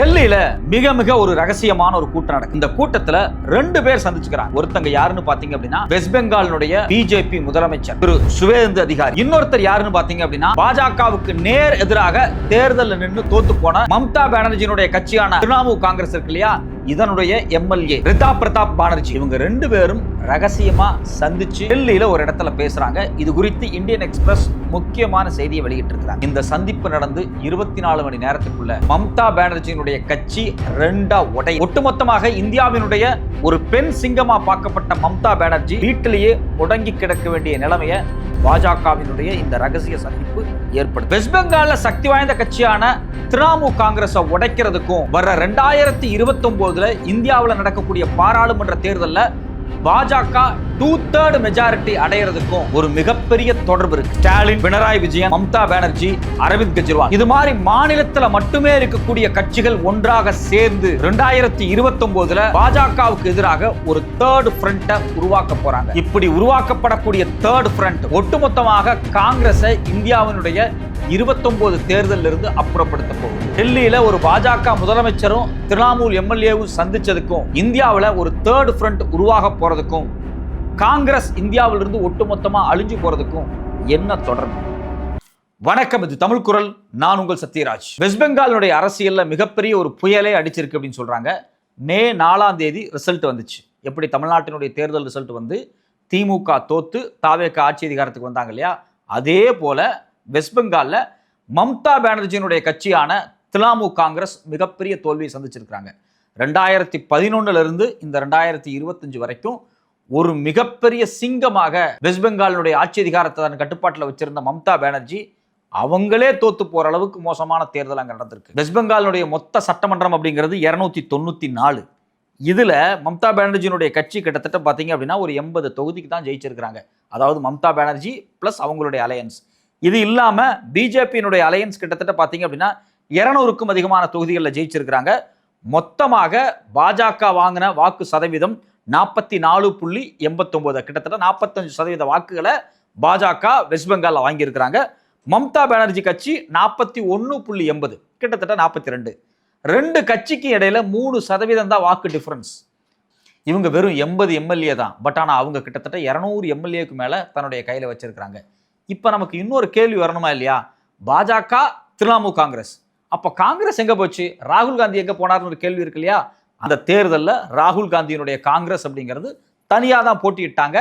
டெல்லியில மிக மிக ஒரு ரகசியமான ஒரு கூட்டம் நடக்கும். இந்த கூட்டத்துல ரெண்டு பேர் சந்திச்சுக்கிறாங்க. ஒருத்தங்க யாருன்னு பாத்தீங்க அப்படின்னா வெஸ்ட் பெங்காலினுடைய பிஜேபி முதலமைச்சர் திரு சுவேந்து அதிகாரி. இன்னொருத்தர் யாருன்னு பாத்தீங்க அப்படின்னா பாஜகவுக்கு நேர் எதிராக தேர்தலில் நின்று தோத்து போன மம்தா பானர்ஜியினுடைய கட்சியான திரிணாமுல் காங்கிரஸ் இருக்கு இல்லையா, இதனுடைய எம்எல்ஏ ரிதா பிரதாப் பானர்ஜி. இவங்க ரெண்டு பேரும் ரகசியமா சந்திச்சு டெல்லியில ஒரு இடத்துல பேசுறாங்க. இது குறித்து இந்தியன் எக்ஸ்பிரஸ் முக்கியமான செய்தியை வெளியிட்டிருக்கிறாங்க. இந்த சந்திப்பு நடந்து 24 மணி நேரத்துக்குள்ள மம்தா பானர்ஜியினுடைய கட்சி ரெண்டா உடை. ஒட்டுமொத்தமாக இந்தியாவினுடைய ஒரு பெண் சிங்கமா பார்க்கப்பட்ட மம்தா பானர்ஜி வீட்டிலேயே முடங்கி கிடக்க வேண்டிய நிலைமையை பாஜகவினுடைய இந்த ரகசிய சந்திப்பு ஏற்படும். வெஸ்ட் பெங்கால்ல சக்தி வாய்ந்த கட்சியான திரிணாமுல் காங்கிரஸை உடைக்கிறதுக்கும் வர 2029 இந்தியாவில் நடக்கக்கூடிய பாராளுமன்ற தேர்தலில் பாஜக 2/3 மெஜாரிட்டி அடையிறதுக்கும் ஒரு மிகப்பெரிய தொடர்பு இருக்கு. ஸ்டாலின், பினராயி விஜயன், மம்தா பானர்ஜி, அரவிந்த் கெஜ்ரிவால் இது மாதிரி மாநிலத்துல மட்டுமே இருக்கக்கூடிய கட்சிகள் ஒன்றாக சேர்ந்து 2029 பாஜகவுக்கு எதிராக ஒரு தேர்ட் ஃப்ரண்ட்டை உருவாக்க போறாங்க. இப்படி உருவாக்கப்படக்கூடிய தேர்ட் ஃப்ரண்ட் ஒட்டுமொத்தமாக காங்கிரஸை இந்தியாவினுடைய 29 தேர்தலில் இருந்து அப்புறப்படுத்த போகுது. டெல்லியில ஒரு பாஜக முதலமைச்சரும் திரிணாமுல் எம்எல்ஏவும் சந்திச்சதுக்கும் இந்தியாவில் ஒரு தேர்ட் ஃப்ரண்ட் உருவாக போறதுக்கும் காங்கிரஸ் இந்தியாவிலிருந்து ஒட்டுமொத்தமா அழிஞ்சு போறதுக்கும் என்ன தொடர்பு? வணக்கம், இது தமிழ் குரல். நான் உங்கள் சத்யராஜ். வெஸ்ட் பெங்காலுடைய அரசியல்ல மிகப்பெரிய ஒரு புயலே அடிச்சிருக்கு அப்படின்னு சொல்றாங்க. மே 4 ரிசல்ட் வந்துச்சு. எப்படி தமிழ்நாட்டினுடைய தேர்தல் ரிசல்ட் வந்து திமுக தோத்து தாவேக ஆட்சி அதிகாரத்துக்கு வந்தாங்க இல்லையா, அதே போல வெஸ்ட் பெங்கால்ல மம்தா பானர்ஜியினுடைய கட்சியான திரிணாமுல் காங்கிரஸ் மிகப்பெரிய தோல்வியை சந்திச்சிருக்கிறாங்க. 2011 இருந்து இந்த 2025 வரைக்கும் ஒரு மிகப்பெரிய சிங்கமாக வெஸ்ட் பெங்காலினுடைய ஆட்சி அதிகாரத்தை தன் கட்டுப்பாட்டில் வச்சிருந்த மம்தா பானர்ஜி அவங்களே தோத்து போற அளவுக்கு மோசமான தேர்தல் அங்கே நடந்திருக்கு. வெஸ்ட் பெங்காலினுடைய மொத்த சட்டமன்றம் அப்படிங்கிறது 294. இதுல மம்தா பானர்ஜியினுடைய கட்சி கிட்டத்தட்ட பார்த்தீங்க அப்படின்னா ஒரு 80 தொகுதிக்கு தான் ஜெயிச்சிருக்கிறாங்க. அதாவது மம்தா பானர்ஜி பிளஸ் அவங்களுடைய அலையன்ஸ். இது இல்லாம பிஜேபியினுடைய அலையன்ஸ் கிட்டத்தட்ட பார்த்தீங்க அப்படின்னா 200க்கும் அதிகமான தொகுதிகளில் ஜெயிச்சிருக்கிறாங்க. மொத்தமாக பாஜக வாங்கின வாக்கு சதவீதம் 44.89, கிட்டத்தட்ட 45% வாக்குகளை பாஜக வெஸ்ட் பெங்கால்ல வாங்கியிருக்கிறாங்க. மம்தா பானர்ஜி கட்சி 41.80, கிட்டத்தட்ட 42. ரெண்டு கட்சிக்கு இடையில 3% தான் வாக்கு டிஃபரன்ஸ். இவங்க வெறும் 80 எம்எல்ஏ தான். பட் ஆனால் அவங்க கிட்டத்தட்ட 200 எம்எல்ஏக்கு மேல தன்னுடைய கையில வச்சிருக்கிறாங்க. இப்ப நமக்கு இன்னொரு கேள்வி வரணுமா இல்லையா? பாஜக, திரிணாமுல் காங்கிரஸ், அப்ப காங்கிரஸ் எங்க போச்சு? ராகுல் காந்தி எங்க போனார்னு ஒரு கேள்வி இருக்கு இல்லையா? அந்த தேர்தலில் ராகுல் காந்தியினுடைய காங்கிரஸ் அப்படிங்கிறது தனியாக தான் போட்டியிட்டாங்க.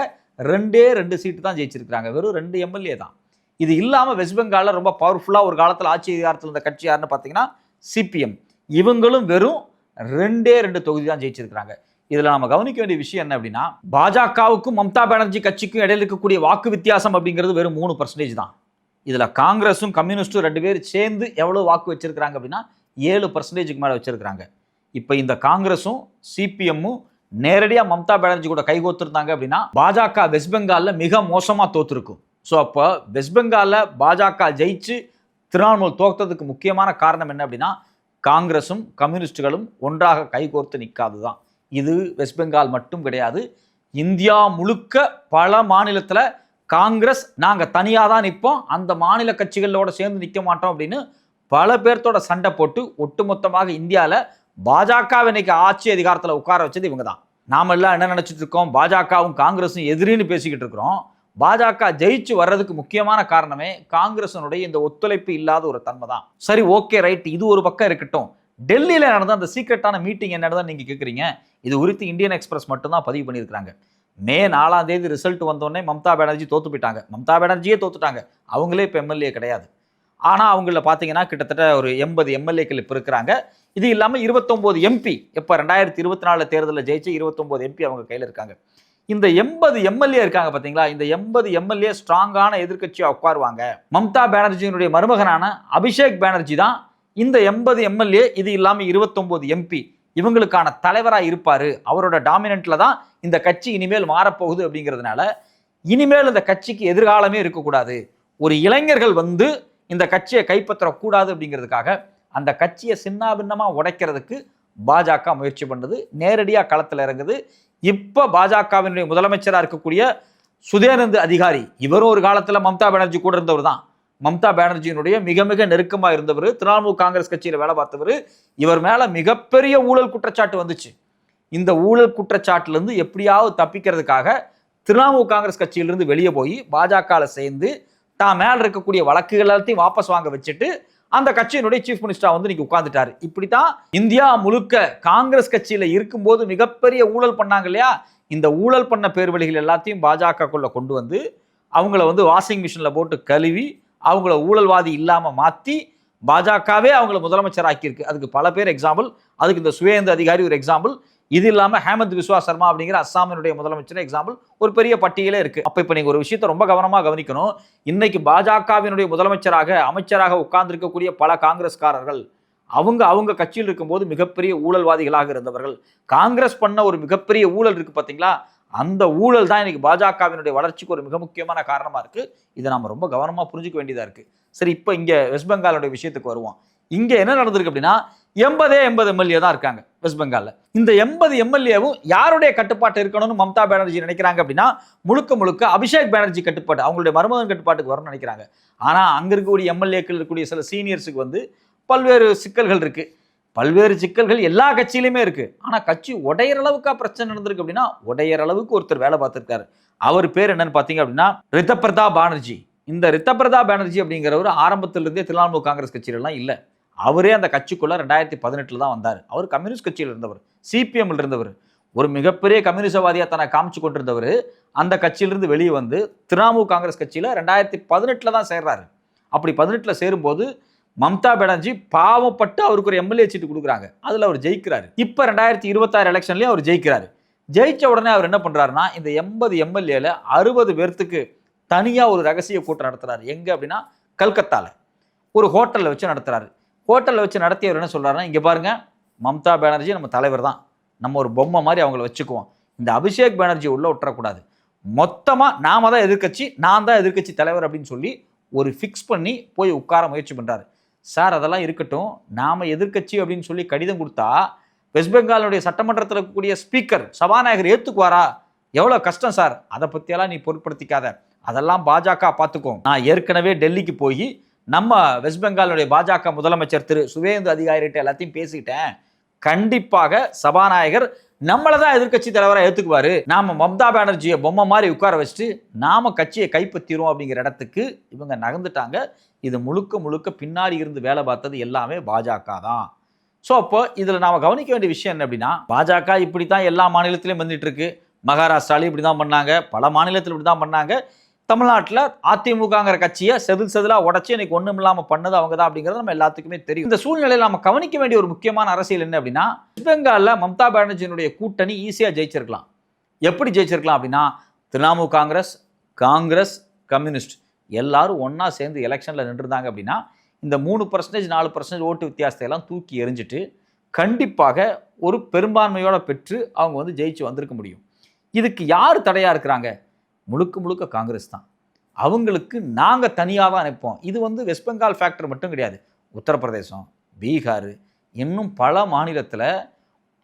2 சீட்டு தான் ஜெயிச்சிருக்கிறாங்க. வெறும் 2 எம்எல்ஏ தான். இது இல்லாமல் வெஸ்ட் பெங்காலில் ரொம்ப பவர்ஃபுல்லாக ஒரு காலத்தில் ஆட்சி அதிகாரத்தில் இருந்த கட்சி யாருன்னு பார்த்தீங்கன்னா சிபிஎம். இவங்களும் வெறும் 2 தொகுதி தான் ஜெயிச்சிருக்கிறாங்க. இதில் நம்ம கவனிக்க வேண்டிய விஷயம் என்ன அப்படின்னா, பாஜகவுக்கும் மம்தா பானர்ஜி கட்சிக்கும் இடையில இருக்கக்கூடிய வாக்கு வித்தியாசம் அப்படிங்கிறது வெறும் 3% தான். இதில் காங்கிரஸும் கம்யூனிஸ்டும் 2 பேர் சேர்ந்து எவ்வளோ வாக்கு வச்சிருக்கிறாங்க அப்படின்னா 7%க்கு மேலே வச்சிருக்கிறாங்க. இப்போ இந்த காங்கிரஸும் சிபிஎம்மும் நேரடியாக மம்தா பானர்ஜி கூட கைகோத்திருந்தாங்க அப்படின்னா பாஜக வெஸ்ட் பெங்காலில் மிக மோசமாக தோத்துருக்கும். ஸோ அப்போ வெஸ்ட் பெங்காலில் பாஜக ஜெயிச்சு திரிணாமுல் தோற்றதுக்கு முக்கியமான காரணம் என்ன அப்படின்னா காங்கிரஸும் கம்யூனிஸ்டுகளும் ஒன்றாக கைகோர்த்து நிற்காது தான். இது வெஸ்ட் பெங்கால் மட்டும் கிடையாது, இந்தியா முழுக்க பல மாநிலத்தில் காங்கிரஸ் நாங்கள் தனியாக தான் நிற்போம், அந்த மாநில கட்சிகளோட சேர்ந்து நிற்க மாட்டோம் அப்படின்னு பல பேர்த்தோட சண்டை போட்டு ஒட்டுமொத்தமாக இந்தியாவில் பாஜகவை இன்னைக்கு ஆட்சி அதிகாரத்தில் உட்கார வச்சது இவங்க தான். நாம எல்லாம் என்ன நினைச்சிட்டு இருக்கோம்? பாஜகவும் காங்கிரஸும் எதிரின்னு பேசிக்கிட்டு இருக்கிறோம். பாஜக ஜெயிச்சு வர்றதுக்கு முக்கியமான காரணமே காங்கிரஸனுடைய இந்த ஒத்துழைப்பு இல்லாத ஒரு தன்மை தான். சரி, ஓகே, ரைட், இது ஒரு பக்கம் இருக்கட்டும். டெல்லியில் நடந்த அந்த சீக்ரெட்டான மீட்டிங் என்னதான் நீங்க கேட்குறீங்க? இது குறித்து இந்தியன் எக்ஸ்பிரஸ் மட்டும்தான் பதிவு பண்ணியிருக்கிறாங்க. மே 4 ரிசல்ட் வந்தோடனே மம்தா பானர்ஜி தோத்து போயிட்டாங்க. மம்தா பானர்ஜியே தோத்துட்டாங்க. அவங்களே இப்போ எம்எல்ஏ கிடையாது. ஆனால் அவங்கள பார்த்தீங்கன்னா கிட்டத்தட்ட ஒரு 80 எம்எல்ஏக்கள் இப்போ இருக்கிறாங்க. இது இல்லாமல் 29 எம்பி, இப்போ 2024 தேர்தலில் ஜெயிச்சு 29 எம்பி அவங்க கையில் இருக்காங்க. இந்த 80 எம்எல்ஏ இருக்காங்க பார்த்தீங்களா, இந்த 80 எம்எல்ஏ ஸ்ட்ராங்கான எதிர்கட்சியாக உட்காருவாங்க. மம்தா பானர்ஜியினுடைய மருமகனான அபிஷேக் பானர்ஜி தான் இந்த 80 எம்எல்ஏ, இது இல்லாமல் 29 எம்பி இவங்களுக்கான தலைவராக இருப்பார். அவரோட டாமினன்ட்ல தான் இந்த கட்சி இனிமேல் மாறப்போகுது. அப்படிங்கிறதுனால இனிமேல் இந்த கட்சிக்கு எதிர்காலமே இருக்கக்கூடாது, ஒரு இளைஞர்கள் வந்து இந்த கட்சியை கைப்பற்றக்கூடாது அப்படிங்கிறதுக்காக அந்த கட்சியை சின்னாபின்னமாக உடைக்கிறதுக்கு பாஜக முயற்சி பண்ணுது. நேரடியாக களத்தில் இறங்குது. இப்போ பாஜகவினுடைய முதலமைச்சராக இருக்கக்கூடிய சுதேனந்து அதிகாரி, இவரும் ஒரு காலத்தில் மம்தா பானர்ஜி கூட இருந்தவர் தான். மம்தா பானர்ஜியினுடைய மிக மிக நெருக்கமா இருந்தவர், திரிணாமுல் காங்கிரஸ் கட்சியில வேலை பார்த்தவர். இவர் மேல மிகப்பெரிய ஊழல் குற்றச்சாட்டு வந்துச்சு. இந்த ஊழல் குற்றச்சாட்டுல இருந்து எப்படியாவது தப்பிக்கிறதுக்காக திரிணாமுல் காங்கிரஸ் கட்சியிலிருந்து வெளியே போய் பாஜக சேர்ந்து தான் மேல இருக்கக்கூடிய வழக்குகள் எல்லாத்தையும் வாபஸ் வாங்க வச்சுட்டு அந்த கட்சியினுடைய சீஃப் மினிஸ்டரா வந்து நீங்க உட்கார்ந்துட்டாரு. இப்படித்தான் இந்தியா முழுக்க காங்கிரஸ் கட்சியில இருக்கும்போது மிகப்பெரிய ஊழல் பண்ணாங்க இல்லையா, இந்த ஊழல் பண்ண பேர் வழிகள் எல்லாத்தையும் பாஜகக்குள்ள கொண்டு வந்து அவங்கள வந்து வாஷிங் மிஷின்ல போட்டு கழுவி அவங்கள ஊழல்வாதி இல்லாம மாத்தி பாஜகவே அவங்கள முதலமைச்சர் ஆக்கியிருக்கு. அதுக்கு பல பேர் எக்ஸாம்பிள். அதுக்கு இந்த சுவேந்து அதிகாரி ஒரு எக்ஸாம்பிள். இது இல்லாம ஹேமந்த் பிஸ்வா சர்மா அப்படிங்கிற அஸ்ஸாமினுடைய முதலமைச்சர் எக்ஸாம்பிள். ஒரு பெரிய பட்டியலே இருக்கு. அப்ப இப்ப நீங்க ஒரு விஷயத்தை ரொம்ப கவனமா கவனிக்கணும். இன்னைக்கு பாஜகவினுடைய முதலமைச்சராக அமைச்சராக உட்கார்ந்து இருக்கக்கூடிய பல காங்கிரஸ்காரர்கள் அவங்க கட்சியில் இருக்கும்போது மிகப்பெரிய ஊழல்வாதிகளாக இருந்தவர்கள். காங்கிரஸ் பண்ண ஒரு மிகப்பெரிய ஊழல் இருக்கு பாத்தீங்களா, அந்த ஊழல் தான் இன்னைக்கு பாஜகவினுடைய வளர்ச்சிக்கு ஒரு மிக முக்கியமான காரணமா இருக்கு. இதை நம்ம ரொம்ப கவனமா புரிஞ்சுக்க வேண்டியதா இருக்கு. சரி, இப்ப இங்க வெஸ்ட் பெங்காலுடைய விஷயத்துக்கு வருவோம். இங்க என்ன நடந்திருக்கு அப்படின்னா 80 எம்எல்ஏ தான் இருக்காங்க வெஸ்ட் பெங்கால்ல. இந்த 80 எம்எல்ஏவும் யாருடைய கட்டுப்பாட்டு இருக்கணும்னு மம்தா பானர்ஜி நினைக்கிறாங்க அப்படின்னா முழுக்க அபிஷேக் பானர்ஜி கட்டுப்பாட்டு, அவங்களுடைய மருமகன் கட்டுப்பாட்டுக்கு வரணும்னு நினைக்கிறாங்க. ஆனா அங்க இருக்கக்கூடிய எம்எல்ஏக்கள் இருக்கக்கூடிய சில சீனியர்ஸுக்கு வந்து பல்வேறு சிக்கல்கள் இருக்கு. பல்வேறு சிக்கல்கள் எல்லா கட்சியிலுமே இருக்கு. ஆனா கட்சி உடையிற அளவுக்கா பிரச்சனை நடந்திருக்கு அப்படின்னா உடையிற அளவுக்கு ஒருத்தர் வேலை பார்த்திருக்காரு. அவர் பேர் என்னன்னு பாத்தீங்க அப்படின்னா ரித்தபிரதா பானர்ஜி. இந்த ரித்தபிரதா பானர்ஜி அப்படிங்கிறவர் ஆரம்பத்திலிருந்தே திரிணாமுல் காங்கிரஸ் கட்சியில எல்லாம் இல்ல. அவரே அந்த கட்சிக்குள்ள 2018 தான் வந்தார். அவர் கம்யூனிஸ்ட் கட்சியில் இருந்தவர், சிபிஎம்ல இருந்தவர், ஒரு மிகப்பெரிய கம்யூனிசவாதியா தன்னை காமிச்சு கொண்டிருந்தவர். அந்த கட்சியிலிருந்து வெளியே வந்து திரிணாமுல் காங்கிரஸ் கட்சியில 2018 தான் சேர்றாரு. அப்படி 18 சேரும்போது மம்தா பானர்ஜி பாவப்பட்டு அவருக்கு ஒரு எம்எல்ஏ சீட்டு கொடுக்குறாங்க. அதுல அவர் ஜெயிக்கிறாரு. இப்ப 2026 எலெக்ஷன்லயும் அவர் ஜெயிக்கிறாரு. ஜெயிச்ச உடனே அவர் என்ன பண்றாருன்னா இந்த 80 எம்எல்ஏல 60 பேர்த்துக்கு தனியா ஒரு ரகசிய கூட்டம் நடத்துறாரு. எங்க அப்படின்னா கல்கத்தால ஒரு ஹோட்டல்ல வச்சு நடத்துறாரு. ஹோட்டல்ல வச்சு நடத்தி அவர் என்ன சொல்றாருன்னா, இங்க பாருங்க, மம்தா பானர்ஜி நம்ம தலைவர் தான், நம்ம ஒரு பொம்மை மாதிரி அவங்கள வச்சுக்குவோம், இந்த அபிஷேக் பானர்ஜி உள்ள விட்டுறக்கூடாது, மொத்தமா நாம தான் எதிர்கட்சி, நான் தான் எதிர்கட்சி தலைவர் அப்படின்னு சொல்லி ஒரு ஃபிக்ஸ் பண்ணி போய் உட்கார முயற்சி பண்றாரு. சார் அதெல்லாம் இருக்கட்டும், நாம எதிர்கட்சி அப்படின்னு சொல்லி கடிதம் கொடுத்தா வெஸ்ட் பெங்காலுடைய சட்டமன்றத்தில் இருக்கக்கூடிய ஸ்பீக்கர் சபாநாயகர் ஏத்துக்குவாரா? எவ்வளவு கஷ்டம் சார், அதை பத்தியெல்லாம் நீ பொருட்படுத்திக்காத, அதெல்லாம் பாஜக பார்த்துக்கும். நான் ஏற்கனவே டெல்லிக்கு போய் நம்ம வெஸ்ட் பெங்காலுடைய பாஜக முதலமைச்சர் திரு சுவேந்து அதிகாரிகிட்ட எல்லாத்தையும் பேசிட்டேன். கண்டிப்பாக சபாநாயகர் நம்மளை தான் எதிர்கட்சி தலைவராக ஏத்துக்குவாரு. நாம மம்தா பானர்ஜியை பொம்மை மாதிரி உட்கார வச்சுட்டு நாம கட்சியை கைப்பற்றிடுவோம் அப்படிங்கிற இடத்துக்கு இவங்க நகர்ந்துட்டாங்க. இது முழுக்க பின்னாடி இருந்து வேலை பார்த்தது எல்லாமே பாஜக தான். ஸோ அப்போ இதில் நாம கவனிக்க வேண்டிய விஷயம் என்ன அப்படின்னா, பாஜக இப்படி தான் எல்லா மாநிலத்திலையும் வந்துட்டு இருக்கு. மகாராஷ்டிராலையும் இப்படி தான் பண்ணாங்க, பல மாநிலத்தில் இப்படி தான் பண்ணாங்க. தமிழ்நாட்டில் அதிமுகங்கிற கட்சியை செதிலா உடச்சி இன்னைக்கு ஒன்றும் இல்லாமல் பண்ணது அவங்க தான் அப்படிங்கிறது நம்ம எல்லாத்துக்குமே தெரியும். இந்த சூழ்நிலையில் நம்ம கவனிக்க வேண்டிய ஒரு முக்கியமான அரசியல் என்ன அப்படின்னா, வெஸ்ட் பெங்காலில் மம்தா பானர்ஜியினுடைய கூட்டணி ஈஸியாக ஜெயிச்சிருக்கலாம். எப்படி ஜெயிச்சிருக்கலாம் அப்படின்னா, திரிணாமுல் காங்கிரஸ், கம்யூனிஸ்ட் எல்லாரும் ஒன்றா சேர்ந்து எலெக்ஷனில் நின்றுருந்தாங்க அப்படின்னா இந்த 3% 4% ஓட்டு வித்தியாசத்தை எல்லாம் தூக்கி எறிஞ்சிட்டு கண்டிப்பாக ஒரு பெரும்பான்மையோட பெற்று அவங்க வந்து ஜெயிச்சு வந்திருக்க முடியும். இதுக்கு யார் தடையாக இருக்கிறாங்க? முழுக்க காங்கிரஸ் தான். அவங்களுக்கு நாங்கள் தனியாக தான் நிற்போம். இது வந்து வெஸ்ட் பெங்கால் ஃபேக்டர் மட்டும் கிடையாது. உத்தரப்பிரதேசம், பீகார், இன்னும் பல மாநிலத்தில்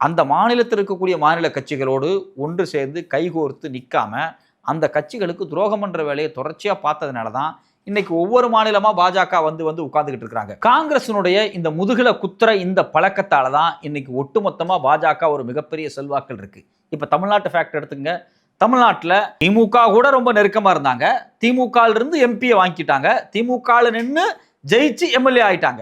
அந்த மாநிலத்தில் இருக்கக்கூடிய மாநில கட்சிகளோடு ஒன்று சேர்ந்து கைகோர்த்து நிற்காம அந்த கட்சிகளுக்கு துரோகம் பண்ற வேலையை தொடர்ச்சியாக பார்த்ததுனால தான் இன்னைக்கு ஒவ்வொரு மாநிலமா பாஜக வந்து உட்கார்ந்துகிட்டு இருக்காங்க. காங்கிரசினுடைய இந்த முதுகுல குத்துற இந்த பழக்கத்தால தான் இன்னைக்கு ஒட்டுமொத்தமா பாஜக ஒரு மிகப்பெரிய செல்வாக்கள் இருக்கு. இப்ப தமிழ்நாட்டு ஃபேக்ட் எடுத்துங்க. தமிழ்நாட்டில் திமுக கூட ரொம்ப நெருக்கமா இருந்தாங்க. திமுக இருந்து எம்பியை வாங்கிட்டாங்க. திமுக நின்று ஜெயிச்சு எம்எல்ஏ ஆயிட்டாங்க.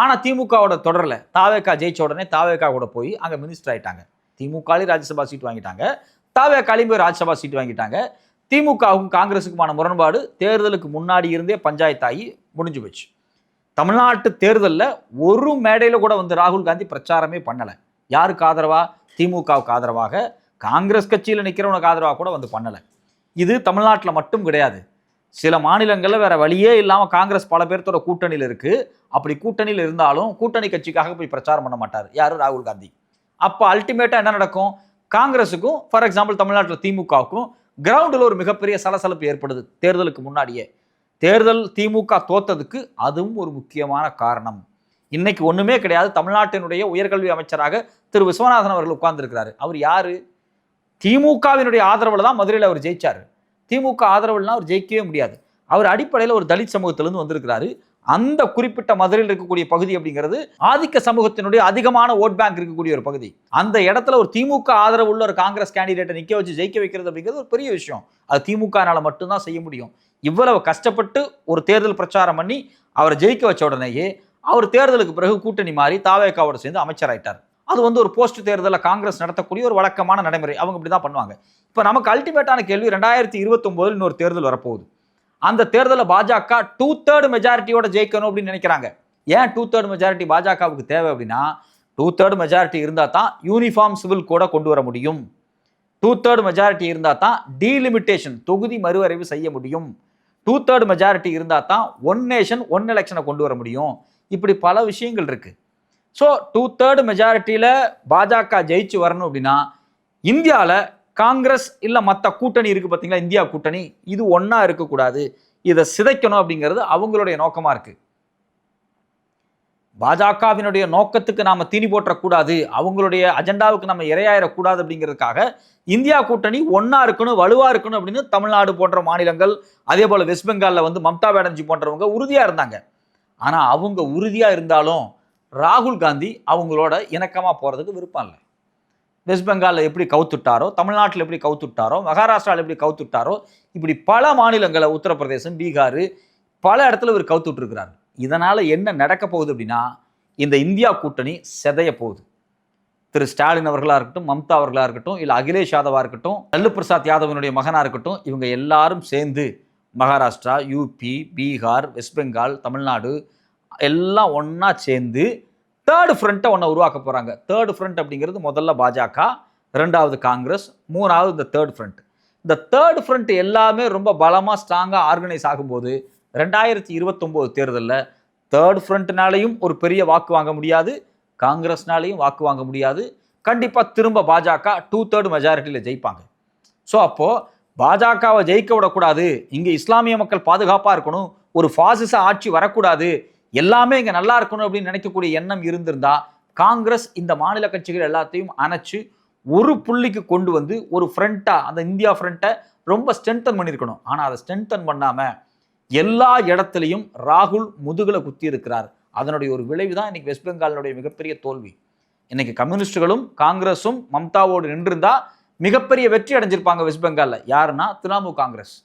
ஆனா திமுகவோட தொடரல. தாவேகா ஜெயிச்ச உடனே தாவேகா கூட போய் அங்க மினிஸ்டர் ஆயிட்டாங்க. திமுக ராஜ்யசபா சீட் வாங்கிட்டாங்க, தாவேகாலையும் போய் ராஜ்யசபா சீட் வாங்கிட்டாங்க. திமுகவும் காங்கிரஸுக்குமான முரண்பாடு தேர்தலுக்கு முன்னாடி இருந்தே பஞ்சாயத்தாகி முடிஞ்சு போச்சு. தமிழ்நாட்டு தேர்தலில் ஒரு மேடையில் கூட வந்து ராகுல் காந்தி பிரச்சாரமே பண்ணலை. யாருக்கு ஆதரவா? திமுகவுக்கு ஆதரவாக, காங்கிரஸ் கட்சியில் நிற்கிறவனுக்கு ஆதரவாக கூட வந்து பண்ணலை. இது தமிழ்நாட்டில் மட்டும் கிடையாது. சில மாநிலங்களில் வேற வழியே இல்லாமல் காங்கிரஸ் பல பேர்த்தோட கூட்டணியில் இருக்கு. அப்படி கூட்டணியில் இருந்தாலும் கூட்டணி கட்சிக்காக போய் பிரச்சாரம் பண்ண மாட்டார் யாரு? ராகுல் காந்தி. அப்போ அல்டிமேட்டா என்ன நடக்கும்? காங்கிரஸுக்கும் ஃபார் எக்ஸாம்பிள் தமிழ்நாட்டில் திமுகவுக்கும் கிரவுண்டில் ஒரு மிகப்பெரிய சலசலப்பு ஏற்படுது. தேர்தலுக்கு முன்னாடியே தேர்தல் திமுக தோத்ததுக்கு அதுவும் ஒரு முக்கியமான காரணம். இன்னைக்கு ஒண்ணுமே கிடையாது. தமிழ்நாட்டினுடைய உயர்கல்வி அமைச்சராக திரு விஸ்வநாதன் அவர்கள் உட்கார்ந்துருக்கிறாரு. அவர் யாரு? திமுகவினுடைய ஆதரவுல தான் மதுரையில் அவர் ஜெயிச்சாரு. திமுக ஆதரவுலாம் அவர் ஜெயிக்கவே முடியாது. அவர் அடிப்படையில் ஒரு தலித் சமூகத்திலிருந்து வந்திருக்கிறாரு. அந்த குறிப்பிட்ட மதுரையில் இருக்கக்கூடிய பகுதி அப்படிங்கிறது ஆதிக்க சமூகத்தினுடைய அதிகமான ஓட் பேங்க் இருக்கக்கூடிய ஒரு பகுதி. அந்த இடத்துல ஒரு திமுக ஆதரவு உள்ள ஒரு காங்கிரஸ் கேண்டிடேட்டை நிக்க வச்சு ஜெயிக்க வைக்கிறது அப்படிங்கிறது ஒரு பெரிய விஷயம். அது திமுகனால மட்டும்தான் செய்ய முடியும். இவ்வளவு கஷ்டப்பட்டு ஒரு தேர்தல் பிரச்சாரம் பண்ணி அவரை ஜெயிக்க வச்ச உடனேயே அவர் தேர்தலுக்கு பிறகு கூட்டணி மாறி தாவேகாவோட சேர்ந்து அமைச்சராயிட்டார். அது ஒரு போஸ்ட் தேர்தலில் காங்கிரஸ் நடத்தக்கூடிய ஒரு வழக்கமான நடைமுறை. அவங்க இப்படி தான் பண்ணுவாங்க. இப்போ நமக்கு அல்டிமேட்டான கேள்வி, 2029 இன்னொரு தேர்தல் வரப்போகுது. அந்த தேர்தலில் பாஜக 2/3 மெஜாரிட்டியோட ஜெயிக்கணும் அப்படின்னு நினைக்கிறாங்க. ஏன் 2/3 மெஜாரிட்டி பாஜகவுக்கு தேவை அப்படின்னா, 2/3 மெஜாரிட்டி இருந்தால் தான் யூனிஃபார்ம் சிவில் கோடை கொண்டு வர முடியும். 2/3 மெஜாரிட்டி இருந்தால் தான் டீலிமிட்டேஷன் தொகுதி மறுவரைவு செய்ய முடியும். 2/3 மெஜாரிட்டி இருந்தால் தான் ஒன் நேஷன் ஒன் எலெக்ஷனை கொண்டு வர முடியும். இப்படி பல விஷயங்கள் இருக்கு. ஸோ 2/3 மெஜாரிட்டியில் பாஜக ஜெயிச்சு வரணும் அப்படின்னா, இந்தியாவில் காங்கிரஸ் இல்லை மற்ற கூட்டணி இருக்கு பார்த்தீங்களா, இந்தியா கூட்டணி, இது ஒன்றா இருக்கக்கூடாது, இதை சிதைக்கணும் அப்படிங்கிறது அவங்களுடைய நோக்கமாக இருக்கு. பாஜகவினுடைய நோக்கத்துக்கு நாம தீனி போற்றக்கூடாது, அவங்களுடைய அஜெண்டாவுக்கு நம்ம இரையாயிடக்கூடாது அப்படிங்கிறதுக்காக இந்தியா கூட்டணி ஒன்னா இருக்கணும், வலுவா இருக்கணும் அப்படின்னு தமிழ்நாடு போன்ற மாநிலங்கள், அதே போல வெஸ்ட் பெங்கால்ல மம்தா பானர்ஜி போன்றவங்க உறுதியா இருந்தாங்க. ஆனா அவங்க உறுதியா இருந்தாலும் ராகுல் காந்தி அவங்களோட இணக்கமா போறதுக்கு விருப்பம் இல்லை. வெஸ்ட் பெங்காலில் எப்படி கவுத்துட்டாரோ, தமிழ்நாட்டில் எப்படி கவுத்துட்டாரோ, மகாராஷ்டிராவில் எப்படி கவுத்துட்டாரோ, இப்படி பல மாநிலங்களை, உத்தரப்பிரதேசம், பீகார், பல இடத்துல இவர் கவுத்துட்ருக்கிறார். இதனால் என்ன நடக்க போகுது அப்படின்னா, இந்த இந்தியா கூட்டணி செதைய போகுது. திரு ஸ்டாலின் அவர்களாக இருக்கட்டும், மம்தா அவர்களாக இருக்கட்டும், இல்லை அகிலேஷ் யாதவாக இருக்கட்டும், லல்லு பிரசாத் யாதவனுடைய மகனாக இருக்கட்டும், இவங்க எல்லாரும் சேர்ந்து மகாராஷ்டிரா, யூபி, பீகார், வெஸ்ட் பெங்கால், தமிழ்நாடு எல்லாம் ஒன்றா சேர்ந்து தேர்ட் ஃப்ரண்ட்டை ஒன்று உருவாக்க போகிறாங்க. தேர்ட் ஃப்ரண்ட் அப்படிங்கிறது முதல்ல பாஜக, ரெண்டாவது காங்கிரஸ், மூணாவது இந்த தேர்ட் ஃப்ரண்ட். இந்த தேர்ட் ஃப்ரண்ட் எல்லாமே ரொம்ப பலமாக ஸ்ட்ராங்காக ஆர்கனைஸ் ஆகும்போது 2029 தேர்தலில் தேர்ட் ஃப்ரண்ட்னாலையும் ஒரு பெரிய வாக்கு வாங்க முடியாது, காங்கிரஸ்னாலையும் வாக்கு வாங்க முடியாது. கண்டிப்பாக திரும்ப பாஜக 2/3 மெஜாரிட்டியில் ஜெயிப்பாங்க. ஸோ அப்போது பாஜகவை ஜெயிக்க விடக்கூடாது, இங்கே இஸ்லாமிய மக்கள் பாதுகாப்பாக இருக்கணும், ஒரு பாசிச ஆட்சி வரக்கூடாது, எல்லாமே இங்கே நல்லா இருக்கணும் அப்படின்னு நினைக்கக்கூடிய எண்ணம் இருந்திருந்தா காங்கிரஸ் இந்த மாநில கட்சிகள் எல்லாத்தையும் அணைச்சு ஒரு புள்ளிக்கு கொண்டு வந்து ஒரு ஃப்ரண்ட்டாக, அந்த இந்தியா ஃப்ரண்ட்டை ரொம்ப ஸ்ட்ரென்தன் பண்ணியிருக்கணும். ஆனால் அதை ஸ்ட்ரென்தன் பண்ணாமல் எல்லா இடத்துலையும் ராகுல் முதுகில் குத்தி இருக்கிறார். அதனுடைய ஒரு விளைவு தான் இன்னைக்கு வெஸ்ட் பெங்காலினுடைய மிகப்பெரிய தோல்வி. இன்னைக்கு கம்யூனிஸ்டுகளும் காங்கிரஸும் மம்தாவோடு நின்றிருந்தா மிகப்பெரிய வெற்றி அடைஞ்சிருப்பாங்க வெஸ்ட் பெங்காலில். யாருன்னா திரிணாமுல் காங்கிரஸ்.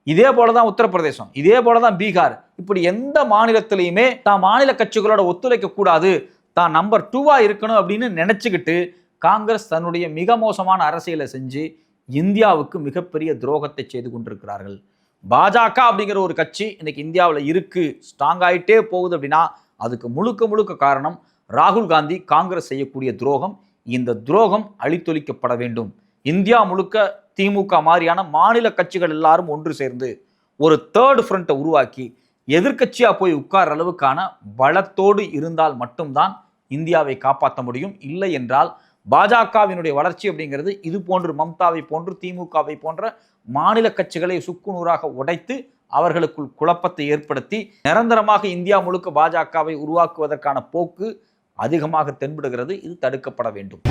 இதே போலதான் உத்தரப்பிரதேசம், இதே போலதான் பீகார். இப்படி எந்த மாநிலத்திலையுமே தான் மாநில கட்சிகளோட ஒத்துழைக்க கூடாது, தான் நம்பர் 2வா இருக்கணும் அப்படின்னு நினைச்சுக்கிட்டு காங்கிரஸ் தன்னுடைய மிக மோசமான அரசியலை செஞ்சு இந்தியாவுக்கு மிகப்பெரிய துரோகத்தை செய்து கொண்டிருக்கிறார்கள். பாஜக அப்படிங்கிற ஒரு கட்சி இன்னைக்கு இந்தியாவில் இருக்கு, ஸ்ட்ராங் ஆகிட்டே போகுது அப்படின்னா அதுக்கு முழுக்க முழுக்க காரணம் ராகுல் காந்தி, காங்கிரஸ் செய்யக்கூடிய துரோகம். இந்த துரோகம் அழித்தொழிக்கப்பட வேண்டும். இந்தியா முழுக்க திமுக மாதிரியான மாநில கட்சிகள் எல்லாரும் ஒன்று சேர்ந்து ஒரு தேர்ட் ஃப்ரண்ட்டை உருவாக்கி எதிர்க்கட்சியா போய் உட்கார அளவுக்கான பலத்தோடு இருந்தால் மட்டும்தான் இந்தியாவை காப்பாற்ற முடியும். இல்லை என்றால் பாஜகவினுடைய வளர்ச்சி அப்படிங்கிறது இது போன்று மம்தாவை போன்று திமுகவை போன்ற மாநில கட்சிகளை சுக்குநூறாக உடைத்து அவர்களுக்குள் குழப்பத்தை ஏற்படுத்தி நிரந்தரமாக இந்தியா முழுக்க பாஜகவை உருவாக்குவதற்கான போக்கு அதிகமாக தென்படுகிறது. இது தடுக்கப்பட வேண்டும்.